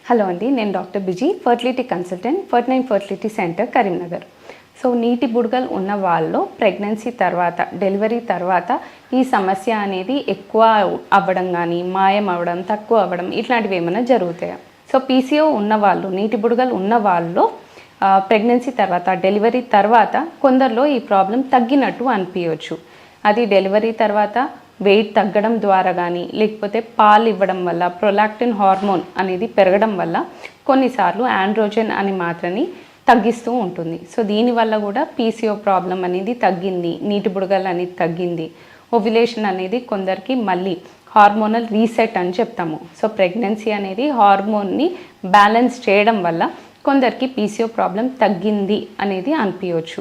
Hello అండి, నేను doctor busy, fertility consultant, 49 fertility centre, Karimnagar. So నీటి బుడగలు ఉన్న వాళ్ళు ప్రెగ్నెన్సీ తర్వాత, డెలివరీ తర్వాత ఈ సమస్య అనేది ఎక్కువ అవ్వడం కానీ, మాయం అవ్వడం, తక్కువ అవ్వడం ఇట్లాంటివి ఏమైనా జరుగుతాయా? సో పీసీఓ ఉన్నవాళ్ళు, నీటి బుడగలు ఉన్న వాళ్ళు ప్రెగ్నెన్సీ తర్వాత, డెలివరీ తర్వాత కొందరిలో ఈ ప్రాబ్లం తగ్గినట్టు అనిపించవచ్చు. అది డెలివరీ తర్వాత వెయిట్ తగ్గడం ద్వారా కానీ, లేకపోతే పాలు ఇవ్వడం వల్ల, ప్రొలాక్టిన్ హార్మోన్ అనేది పెరగడం వల్ల కొన్నిసార్లు ఆండ్రోజన్ అనే మాత్రని తగ్గిస్తూ ఉంటుంది. సో దీనివల్ల కూడా పీసీఓ ప్రాబ్లం అనేది తగ్గింది, నీటి బుడగలు అనేది తగ్గింది. ఓవ్యులేషన్ అనేది కొందరికి మళ్ళీ హార్మోనల్ రీసెట్ అని చెప్తాము. సో ప్రెగ్నెన్సీ అనేది హార్మోన్ని బ్యాలెన్స్ చేయడం వల్ల కొందరికి పీసీఓ ప్రాబ్లం తగ్గింది అనేది అనిపించవచ్చు.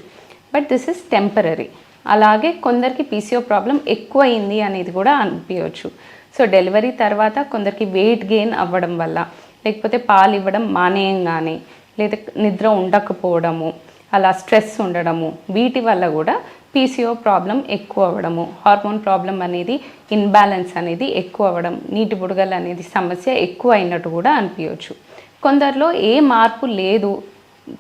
But this is temporary. అలాగే కొందరికి పీసీఓ ప్రాబ్లం ఎక్కువైంది అనేది కూడా అనిపించవచ్చు. సో డెలివరీ తర్వాత కొందరికి వెయిట్ గెయిన్ అవ్వడం వల్ల, లేకపోతే పాలు ఇవ్వడం మానేయంగానే, లేదా నిద్ర ఉండకపోవడము, అలా స్ట్రెస్ ఉండడము, వీటి వల్ల కూడా పీసీఓ ప్రాబ్లం ఎక్కువ అవ్వడము, హార్మోన్ ప్రాబ్లం అనేది ఇన్బ్యాలెన్స్ అనేది ఎక్కువ అవ్వడం, నీటి బుడగలు అనేది సమస్య ఎక్కువ అయినట్టు కూడా అనిపించవచ్చు. కొందరిలో ఏ మార్పు లేదు,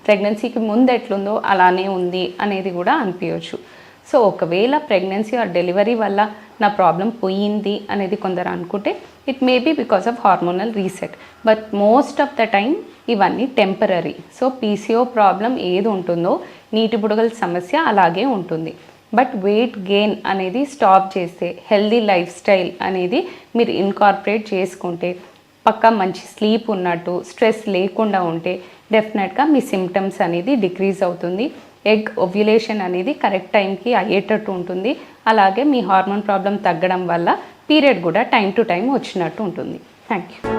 ప్రెగ్నెన్సీకి ముందు ఎట్లుందో అలానే ఉంది అనేది కూడా అనిపించవచ్చు. సో ఒకవేళ ప్రెగ్నెన్సీ ఆర్ డెలివరీ వల్ల నా ప్రాబ్లం పోయింది అనేది కొందరు అనుకుంటే it may be because of hormonal reset. But most of the time ఇవన్నీ టెంపరీ. సో పీసీఓ ప్రాబ్లం ఏది ఉంటుందో నీటి బుడగల సమస్య అలాగే ఉంటుంది. బట్ వెయిట్ గెయిన్ అనేది స్టాప్ చేస్తే, హెల్దీ లైఫ్ స్టైల్ అనేది మీరు ఇన్కార్పొరేట్ చేసుకుంటే, పక్కా మంచి స్లీప్ ఉన్నట్టు, స్ట్రెస్ లేకుండా ఉంటే డెఫినెట్గా మీ సిమ్టమ్స్ అనేది డిక్రీజ్ అవుతుంది. ఎగ్ ఓవ్యులేషన్ అనేది కరెక్ట్ టైంకి అయ్యేటట్టు ఉంటుంది. అలాగే మీ హార్మోన్ ప్రాబ్లం తగ్గడం వల్ల పీరియడ్ కూడా టైం టు టైం వచ్చినట్టు ఉంటుంది. Thank you.